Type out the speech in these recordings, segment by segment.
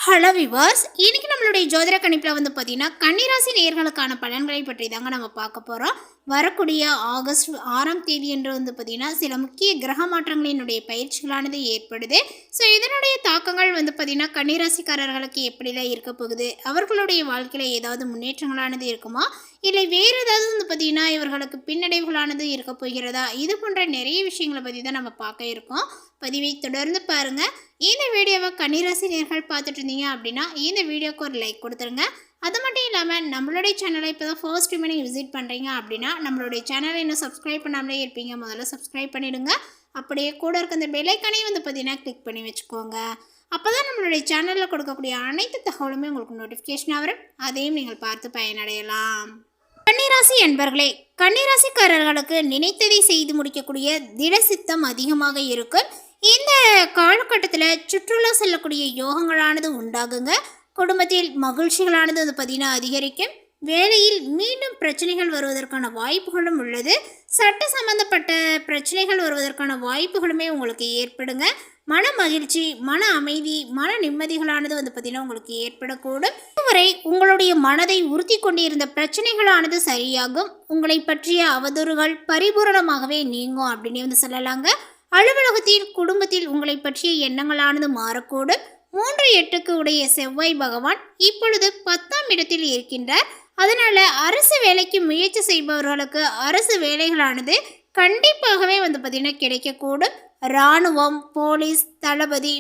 Hello viewers, இன்னைக்கு நம்மளுடைய ஜோதிட கணிப்பில் பார்த்தீங்கன்னா கன்னிராசி நேயர்களுக்கான பலன்களை பற்றி தாங்க நம்ம பார்க்க போகிறோம். வரக்கூடிய ஆகஸ்ட் 6ஆம் தேதி என்று பார்த்தீங்கன்னா சில முக்கிய கிரக மாற்றங்களினுடைய பயிற்சிகளானது ஏற்படுது. ஸோ இதனுடைய தாக்கங்கள் பார்த்தீங்கன்னா கன்னிராசிக்காரர்களுக்கு எப்படிலாம் இருக்க போகுது, அவர்களுடைய வாழ்க்கையில் ஏதாவது முன்னேற்றங்களானது இருக்குமா, இல்லை வேறு ஏதாவது பார்த்தீங்கன்னா இவர்களுக்கு பின்னடைவுகளானது இருக்க போகிறதா, இது போன்ற நிறைய விஷயங்களை பற்றி தான் நம்ம பார்க்க இருக்கோம். பதிவை தொடர்ந்து பாருங்கள். இந்த வீடியோவை கன்னிராசி நேயர்கள் பார்த்துட்டு இருந்தீங்க அப்படின்னா இந்த வீடியோக்கு ஒரு லைக் கொடுத்துருங்க. அது மட்டும் இல்லாமல் நம்மளுடைய சேனலை இப்போ தான் ஃபர்ஸ்ட் டைம் நீங்கள் விசிட் பண்ணுறீங்க அப்படின்னா நம்மளுடைய சேனலை இன்னும் சப்ஸ்கிரைப் பண்ணாமலே இருப்பீங்க, முதல்ல சப்ஸ்கிரைப் பண்ணிவிடுங்க. அப்படியே கூட இருக்க அந்த பெல்லைக்கானையும் பார்த்தீங்கன்னா கிளிக் பண்ணி வச்சுக்கோங்க. அப்போ தான் நம்மளுடைய சேனலில் கொடுக்கக்கூடிய அனைத்து தகவலுமே உங்களுக்கு நோட்டிஃபிகேஷனாக வரும், அதையும் நீங்கள் பார்த்து பயனடையலாம். கன்னிராசி என்பர்களே, கன்னிராசிக்காரர்களுக்கு நினைத்ததை செய்து முடிக்கக்கூடிய திட சித்தம் அதிகமாக இருக்கும். இந்த காலகட்டத்தில் சுற்றுலா செல்லக்கூடிய யோகங்களானது உண்டாகுங்க. குடும்பத்தில் மகிழ்ச்சிகளானது பார்த்தீங்கன்னா அதிகரிக்கும். வேலையில் மீண்டும் பிரச்சனைகள் வருவதற்கான வாய்ப்புகளும் உள்ளது. சட்ட சம்பந்தப்பட்ட பிரச்சனைகள் வருவதற்கான வாய்ப்புகளுமே உங்களுக்கு ஏற்படுங்க. மன மகிழ்ச்சி, மன அமைதி, மன நிம்மதிகளானது பார்த்தீங்கன்னா உங்களுக்கு ஏற்படக்கூடும். இதுவரை உங்களுடைய மனதை உறுத்தி கொண்டிருந்த பிரச்சனைகளானது சரியாகும். உங்களை பற்றிய அவதூறுகள் பரிபூரணமாகவே நீங்கும் அப்படின்னு சொல்லலாங்க. அலுவலகத்தில், குடும்பத்தில் உங்களை பற்றிய எண்ணங்களானது மாறக்கூடும். 3-8க்கு உடைய செவ்வாய் பகவான் இப்பொழுது 10ஆம் இடத்தில் இருக்கின்றார். அதனால அரசு வேலைக்கு முயற்சி செய்பவர்களுக்கு அரசு வேலைகளானது கண்டிப்பாகவே பார்த்தீங்கன்னா கிடைக்கக்கூடும். இராணுவம், போலீஸ், தளபதி,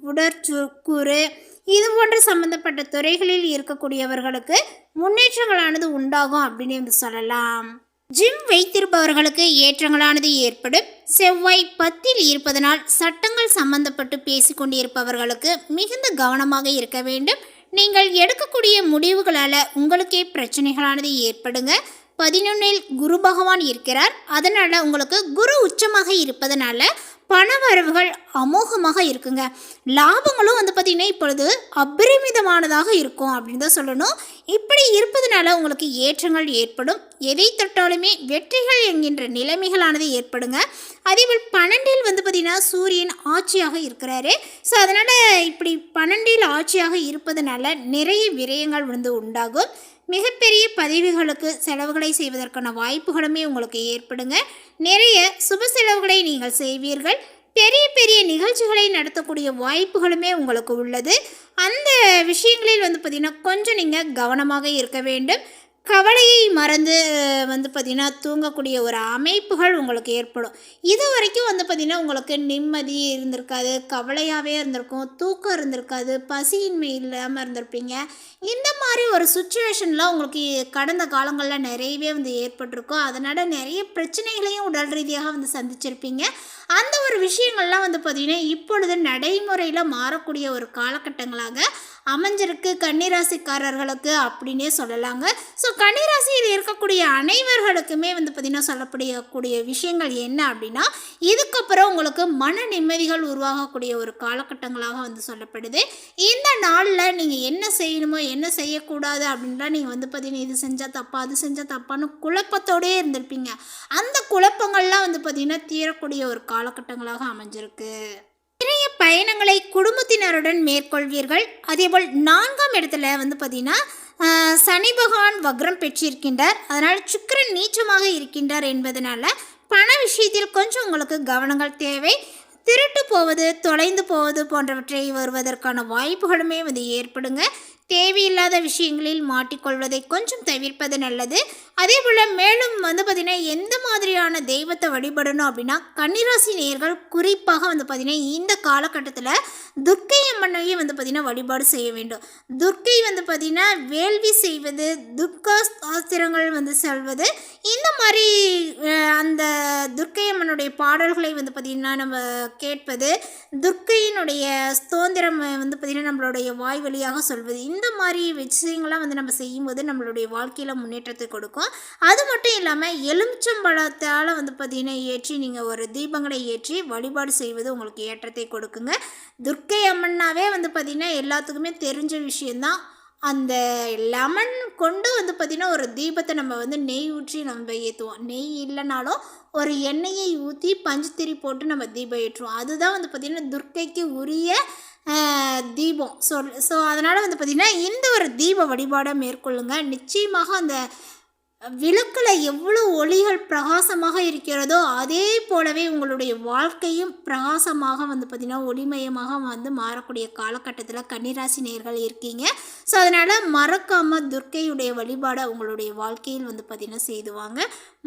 உடற்கூறு இது போன்ற சம்பந்தப்பட்ட துறைகளில் இருக்கக்கூடியவர்களுக்கு முன்னேற்றங்களானது உண்டாகும் அப்படின்னு சொல்லலாம். ஜிம் வைத்திருப்பவர்களுக்கு ஏற்றங்களானது ஏற்படும். செவ்வாய் 10ல் இருப்பதனால் சட்டங்கள் சம்பந்தப்பட்டு பேசிக்கொண்டிருப்பவர்களுக்கு மிகுந்த கவனமாக இருக்க வேண்டும். நீங்கள் எடுக்கக்கூடிய முடிவுகளால் உங்களுக்கே பிரச்சனைகளானது ஏற்படுங்க. 11ல் குரு பகவான் இருக்கிறார். அதனால் உங்களுக்கு குரு உச்சமாக இருப்பதனால பண வரவுகள் அமோகமாக இருக்குங்க. லாபங்களும் பார்த்திங்கன்னா இப்பொழுது அபரிமிதமானதாக இருக்கும் அப்படின்னு தான் சொல்லணும். இப்படி இருப்பதனால உங்களுக்கு ஏற்றங்கள் ஏற்படும். எதை தொட்டாலுமே வெற்றிகள் என்கின்ற நிலைமைகளானது ஏற்படுங்க. அதேபோல் 12ல் பார்த்திங்கன்னா சூரியன் ஆட்சியாக இருக்கிறாரு. ஸோ அதனால் இப்படி 12ல் ஆட்சியாக இருப்பதனால நிறைய விரயங்கள் உண்டாகும். மிகப்பெரிய பதவிகளுக்கு செலவுகளை செய்வதற்கான வாய்ப்புகளுமே உங்களுக்கு ஏற்படுங்க. நிறைய சுப செலவுகளை நீங்கள் செய்வீர்கள். பெரிய பெரிய நிகழ்ச்சிகளை நடத்தக்கூடிய வாய்ப்புகளுமே உங்களுக்கு உள்ளது. அந்த விஷயங்களில் பார்த்திங்கன்னா கொஞ்சம் நீங்கள் கவனமாக இருக்க வேண்டும். கவலையை மறந்து பார்த்திங்கன்னா தூங்கக்கூடிய ஒரு அமைப்புகள் உங்களுக்கு ஏற்படும். இது வரைக்கும் பார்த்திங்கன்னா உங்களுக்கு நிம்மதி இருந்திருக்காது, கவலையாகவே இருந்திருக்கும், தூக்கம் இருந்திருக்காது, பசியின்மை இல்லாமல் இருந்திருப்பீங்க. இந்த மாதிரி ஒரு சுச்சுவேஷன்லாம் உங்களுக்கு கடந்த காலங்களில் நிறையவே ஏற்பட்டிருக்கும். அதனால் நிறைய பிரச்சனைகளையும் உடல் ரீதியாக சந்திச்சிருப்பீங்க. அந்த ஒரு விஷயங்கள்லாம் பார்த்திங்கன்னா இப்பொழுது நடைமுறையில் மாறக்கூடிய ஒரு காலகட்டங்களாக அமைஞ்சிருக்கு கன்னிராசிக்காரர்களுக்கு அப்படின்னே சொல்லலாங்க. ஸோ கன்னிராசியில் இருக்கக்கூடிய அனைவர்களுக்குமே பார்த்திங்கன்னா சொல்லப்படக்கூடிய விஷயங்கள் என்ன அப்படின்னா, இதுக்கப்புறம் உங்களுக்கு மன நிம்மதிகள் உருவாகக்கூடிய ஒரு காலகட்டங்களாக சொல்லப்படுது. இந்த நாளில் நீங்கள் என்ன செய்யணுமோ என்ன செய்யக்கூடாது அப்படின்லாம் நீங்கள் பார்த்திங்கன்னா இது செஞ்சால் தப்பா அது செஞ்சால் தப்பான்னு குழப்பத்தோடே இருந்திருப்பீங்க. அந்த குழப்பங்கள்லாம் பார்த்திங்கன்னா தீரக்கூடிய ஒரு காலகட்டங்களாக அமைஞ்சிருக்கு. நிறைய பயணங்களை குடும்பத்தினருடன் மேற்கொள்வீர்கள். அதேபோல் 4ஆம் இடத்துல பார்த்திங்கன்னா சனி பகவான் வக்ரம் பெற்றிருக்கின்றார். அதனால் சுக்கிரன் நீச்சமாக இருக்கின்றார் என்பதனால பண விஷயத்தில் கொஞ்சம் உங்களுக்கு கவனங்கள் தேவை. திருட்டு போவது, தொலைந்து போவது போன்றவற்றை வருவதற்கான வாய்ப்புகளுமே ஏற்படுங்க. தேவையில்லாத விஷயங்களில் மாட்டிக்கொள்வதை கொஞ்சம் தவிர்ப்பது நல்லது. அதே போல் மேலும் பார்த்திங்கன்னா எந்த மாதிரியான தெய்வத்தை வழிபடணும் அப்படின்னா, கன்னிராசி நேயர்கள் குறிப்பாக பார்த்திங்கன்னா இந்த காலகட்டத்தில் துர்க்கை அம்மனையே பார்த்திங்கன்னா வழிபாடு செய்ய வேண்டும். துர்க்கை பார்த்திங்கன்னா வேள்வி செய்வது, துர்கா சாஸ்திரங்கள் சொல்வது, இந்த மாதிரி அந்த துர்க்கை அம்மனுடைய பாடல்களை பார்த்திங்கன்னா நம்ம கேட்பது, துர்க்கையினுடைய ஸ்தோத்திரம் பார்த்திங்கன்னா நம்மளுடைய வாய் வழியாக சொல்வது, இந்த மாதிரி விஷயங்கள்லாம் நம்ம செய்யும்போது நம்மளுடைய வாழ்க்கையில் முன்னேற்றத்தை கொடுக்கும். அது மட்டும் இல்லாமல் எலுமிச்சம்பழத்தால் பார்த்திங்கன்னா ஏற்றி நீங்கள் ஒரு தீபங்களை ஏற்றி வழிபாடு செய்வது உங்களுக்கு ஏற்றத்தை கொடுக்குங்க. துர்க்கை அம்மன்னாவே பார்த்திங்கன்னா எல்லாத்துக்குமே தெரிஞ்ச விஷயந்தான். அந்த லெமன் கொண்டு பார்த்திங்கன்னா ஒரு தீபத்தை நம்ம நெய் ஊற்றி நம்ம ஏற்றுவோம். நெய் இல்லைனாலும் ஒரு எண்ணெயை ஊற்றி பஞ்சுத்திரி போட்டு நம்ம தீபம் ஏற்றுவோம். அதுதான் பார்த்திங்கன்னா துர்க்கைக்கு உரிய தீபம் ஸோ அதனால் வந்து பார்த்திங்கன்னா இந்த ஒரு தீப வழிபாடை மேற்கொள்ளுங்க. நிச்சயமாக அந்த விளக்கில் எவ்வளோ ஒளிகள் பிரகாசமாக இருக்கிறதோ அதே போலவே உங்களுடைய வாழ்க்கையும் பிரகாசமாக வந்து பார்த்திங்கன்னா ஒளிமயமாக வந்து மாறக்கூடிய காலகட்டத்தில் கன்னிராசி நேயர்கள் இருக்கீங்க. ஸோ அதனால் மறக்காமல் துர்க்கையுடைய வழிபாடை உங்களுடைய வாழ்க்கையில் வந்து பார்த்திங்கன்னா செய்துவாங்க.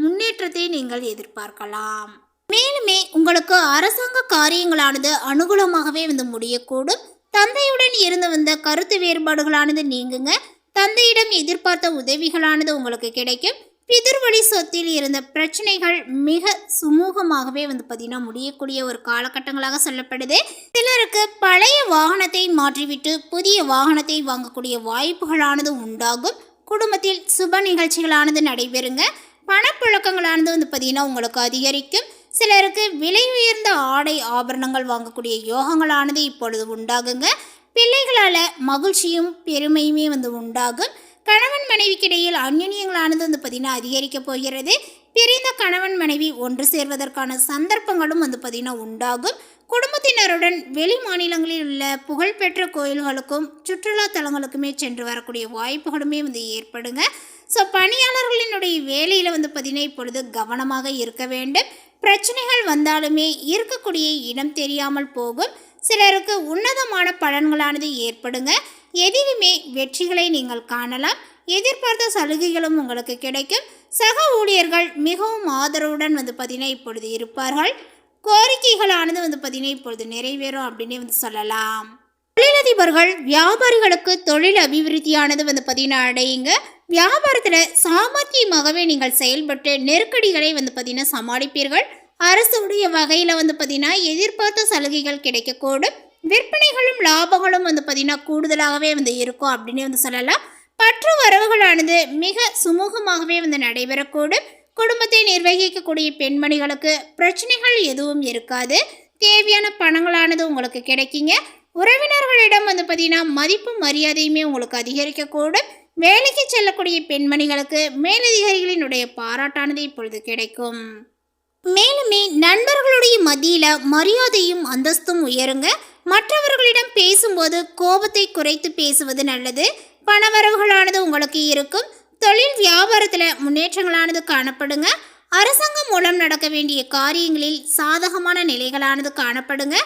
முன்னேற்றத்தை நீங்கள் எதிர்பார்க்கலாம். மேலுமே உங்களுக்கு அரசாங்க காரியங்களானது அனுகூலமாகவே வந்து முடியக்கூடும். தந்தையுடன் இருந்து வந்த கருத்து வேறுபாடுகளானது நீங்குங்க. தந்தையிடம் எதிர்பார்த்த உதவிகளானது உங்களுக்கு கிடைக்கும். பிதிர்வழி சொத்தில் இருந்த பிரச்சனைகள் மிக சுமூகமாகவே வந்து பார்த்தீங்கன்னா முடியக்கூடிய ஒரு காலகட்டங்களாக சொல்லப்படுது. சிலருக்கு பழைய வாகனத்தை மாற்றிவிட்டு புதிய வாகனத்தை வாங்கக்கூடிய வாய்ப்புகளானது உண்டாகும். குடும்பத்தில் சுப நிகழ்ச்சிகளானது நடைபெறுங்க. பணப்புழக்கங்களானது வந்து பார்த்தீங்கன்னா உங்களுக்கு அதிகரிக்கும். சிலருக்கு விலை உயர்ந்த ஆடை ஆபரணங்கள் வாங்கக்கூடிய யோகங்களானது இப்பொழுது உண்டாகுங்க. பிள்ளைகளால் மகிழ்ச்சியும் பெருமையுமே வந்து உண்டாகும். கணவன் மனைவிக்கிடையில் அந்யோன்யங்களானது வந்து பார்த்திங்கன்னா அதிகரிக்க போகிறது. பிரிந்த கணவன் மனைவி ஒன்று சேர்வதற்கான சந்தர்ப்பங்களும் வந்து பார்த்திங்கன்னா உண்டாகும். குடும்பத்தினருடன் வெளி மாநிலங்களில் உள்ள புகழ்பெற்ற கோயில்களுக்கும் சுற்றுலா தலங்களுக்குமே சென்று வரக்கூடிய வாய்ப்புகளுமே வந்து ஏற்படுங்க. ஸோ பணியாளர்களினுடைய வேலையில் வந்து பார்த்திங்கன்னா இப்பொழுது கவனமாக இருக்க வேண்டும். பிரச்சனைகள் வந்தாலுமே இருக்கக்கூடிய இடம் தெரியாமல் போகும். சிலருக்கு உன்னதமான பலன்களானது ஏற்படுங்க. எதிலுமே வெற்றிகளை நீங்கள் காணலாம். எதிர்பார்த்த சலுகைகளும் உங்களுக்கு கிடைக்கும். சக ஊழியர்கள் மிகவும் ஆதரவுடன் வந்து பார்த்திங்கன்னா இப்பொழுது இருப்பார்கள். கோரிக்கைகளானது வந்து பார்த்திங்கன்னா இப்பொழுது நிறைவேறும் அப்படின்னு வந்து சொல்லலாம். தொழிலதிபர்கள் வியாபாரிகளுக்கு தொழில் அபிவிருத்தியானது வந்து பார்த்திங்கன்னா அடையுங்க. வியாபாரத்தில் சாமர்த்தியமாகவே நீங்கள் செயல்பட்டு நெருக்கடிகளை வந்து பார்த்திங்கன்னா சமாளிப்பீர்கள். அரசுடைய வகையில் வந்து பார்த்திங்கன்னா எதிர்பார்த்த சலுகைகள் கிடைக்கக்கூடும். விற்பனைகளும் லாபங்களும் வந்து பார்த்திங்கன்னா கூடுதலாகவே வந்து இருக்கும் அப்படின்னு வந்து சொல்லலாம். பற்று வரவுகளானது மிக சுமூகமாகவே வந்து நடைபெறக்கூடும். குடும்பத்தை நிர்வகிக்கக்கூடிய பெண்மணிகளுக்கு பிரச்சனைகள் எதுவும் இருக்காது. தேவையான பணங்களானது உங்களுக்கு கிடைக்குங்க. உறவினர்களிடம் வந்து பார்த்திங்கன்னா மதிப்பு மரியாதையுமே உங்களுக்கு அதிகரிக்கக்கூடும். வேலைக்கு செல்லக்கூடிய பெண்மணிகளுக்கு மேலதிகாரிகளினுடைய பாராட்டானது இப்பொழுது கிடைக்கும். மேலுமே நண்பர்களுடைய மத்தியில் மரியாதையும் அந்தஸ்தும் உயருங்க. மற்றவர்களிடம் பேசும்போது கோபத்தை குறைத்து பேசுவது நல்லது. பணவரவுகளானது உங்களுக்கு இருக்கும். தொழில் வியாபாரத்தில் முன்னேற்றங்களானது காணப்படுங்க. அரசாங்கம் மூலம் நடக்க வேண்டிய காரியங்களில் சாதகமான நிலைகளானது காணப்படுங்க.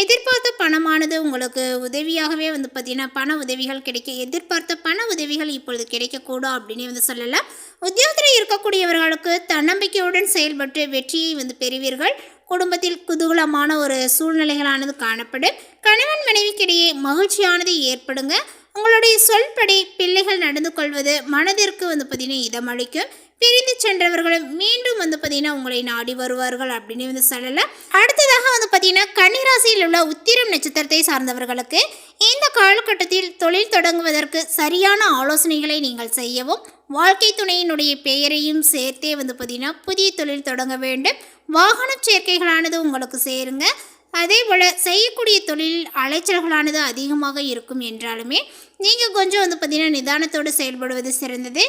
எதிர்பார்த்த பணமானது உங்களுக்கு உதவியாகவே வந்து பார்த்திங்கன்னா பண உதவிகள் கிடைக்க எதிர்பார்த்த பண உதவிகள் இப்பொழுது கிடைக்கக்கூடும் அப்படின்னு வந்து சொல்லலாம். உத்தியோகத்தில் இருக்கக்கூடியவர்களுக்கு தன்னம்பிக்கையுடன் செயல்பட்டு வெற்றியை வந்து பெறுவீர்கள். குடும்பத்தில் குதூகலமான ஒரு சூழ்நிலைகளானது காணப்படும். கணவன் மனைவிக்கிடையே மகிழ்ச்சியானது ஏற்படுங்க. உங்களுடைய சொல்படி பிள்ளைகள் நடந்து கொள்வது மனதிற்கு வந்து பார்த்திங்கன்னா இதமளிக்கும். பிரிந்து சென்றவர்களும் மீண்டும் வந்து பார்த்திங்கன்னா உங்களை நாடி வருவார்கள் அப்படின்னு வந்து சொல்லலாம். அடுத்ததாக வந்து பார்த்திங்கன்னா கன்னிராசியில் உள்ள உத்திரம் நட்சத்திரத்தை சார்ந்தவர்களுக்கு இந்த காலகட்டத்தில் தொழில் தொடங்குவதற்கு சரியான ஆலோசனைகளை நீங்கள் செய்யவும், வாழ்க்கை துணையினுடைய பெயரையும் சேர்த்தே வந்து பார்த்திங்கன்னா புதிய தொழில் தொடங்க வேண்டும். வாகன சேர்க்கைகளானது உங்களுக்கு சேருங்க. அதே போல் செய்யக்கூடிய தொழிலில் அலைச்சல்களானது அதிகமாக இருக்கும் என்றாலுமே நீங்கள் கொஞ்சம் வந்து பார்த்திங்கன்னா நிதானத்தோடு செயல்படுவது சிறந்தது.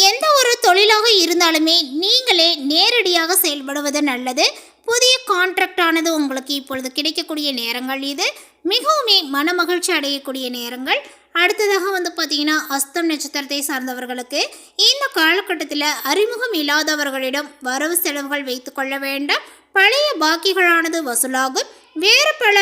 எந்த ஒரு தொழிலாக இருந்தாலுமே நீங்களே நேரடியாக செயல்படுவது நல்லது. புதிய கான்ட்ராக்ட் ஆனது உங்களுக்கு இப்பொழுது கிடைக்கக்கூடிய நேரங்கள் இது. மிகவுமே மனமகிழ்ச்சி அடையக்கூடிய நேரங்கள். அடுத்ததாக வந்து பார்த்திங்கன்னா அஸ்தம் நட்சத்திரத்தை சார்ந்தவர்களுக்கு இந்த காலகட்டத்தில் அறிமுகம் இல்லாதவர்களிடம் வரவு செலவுகள் வைத்து கொள்ள வேண்டாம். பழைய பாக்கிகளானது வசூலாகும். வேறு பல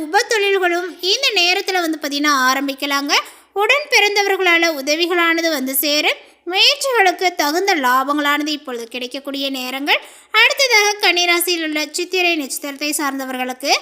உப தொழில்களும் இந்த நேரத்தில் வந்து பார்த்திங்கன்னா ஆரம்பிக்கலாங்க. உடன் பிறந்தவர்களால் உதவிகளானது வந்து சேரும். முயற்சிகளுக்கு தகுந்த லாபங்களானது இப்பொழுது கிடைக்கக்கூடிய நேரங்கள். அடுத்ததாக கன்னிராசியில் உள்ள சித்திரை நட்சத்திரத்தை சார்ந்தவர்களுக்கு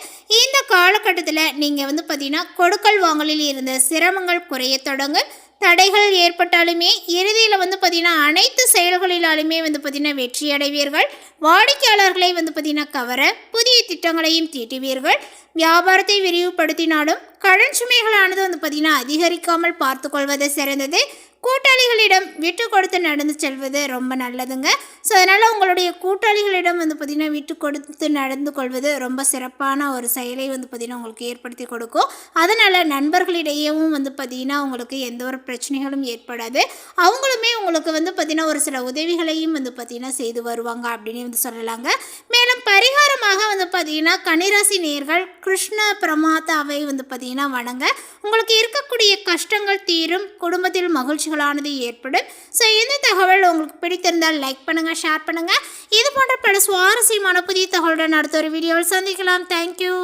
இந்த காலகட்டத்தில் நீங்கள் வந்து பார்த்திங்கன்னா கொடுக்கல் வாங்கலில் இருந்த சிரமங்கள் குறைய தொடங்கும். தடைகள் ஏற்பட்டாலுமே இறுதியில் வந்து பார்த்திங்கன்னா அனைத்து செயல்களிலாலுமே வந்து பார்த்திங்கன்னா வெற்றி அடைவீர்கள். வாடிக்கையாளர்களை வந்து பார்த்திங்கன்னா கவர புதிய திட்டங்களையும் தீட்டுவீர்கள். வியாபாரத்தை விரிவுபடுத்தினாலும் கடன் சுமைகளானது வந்து பார்த்திங்கன்னா அதிகரிக்காமல் பார்த்து கொள்வது சிறந்தது. கூட்டாளிகளிடம் விட்டு கொடுத்து நடந்து செல்வது ரொம்ப நல்லதுங்க. ஸோ அதனால் உங்களுடைய கூட்டாளிகளிடம் பார்த்திங்கன்னா விட்டு கொடுத்து நடந்து கொள்வது ரொம்ப சிறப்பான ஒரு செயலை பார்த்திங்கன்னா உங்களுக்கு ஏற்படுத்தி கொடுக்கும். அதனால் நண்பர்களிடையேவும் பார்த்திங்கன்னா உங்களுக்கு எந்த ஒரு பிரச்சனைகளும் ஏற்படாது. அவங்களுமே உங்களுக்கு பார்த்திங்கன்னா ஒரு சில உதவிகளையும் பார்த்திங்கன்னா செய்து வருவாங்க அப்படின்னு சொல்லலாங்க. மேலும் பரிகாரமாக பார்த்திங்கன்னா கன்னிராசி நேயர்கள் கிருஷ்ண பிரமாதாவை பார்த்திங்கன்னா வணங்க உங்களுக்கு இருக்கக்கூடிய கஷ்டங்கள் தீரும், குடும்பத்தில் மகிழ்ச்சிகளானது ஏற்படும். ஸோ இந்த தகவல் உங்களுக்கு பிடித்திருந்தால் லைக் பண்ணுங்கள், ஷேர் பண்ணுங்கள். இது போன்ற பல சுவாரஸ்யமான புதிய தகவலுடன் அடுத்த ஒரு வீடியோவில் சந்திக்கலாம். தேங்க்யூ.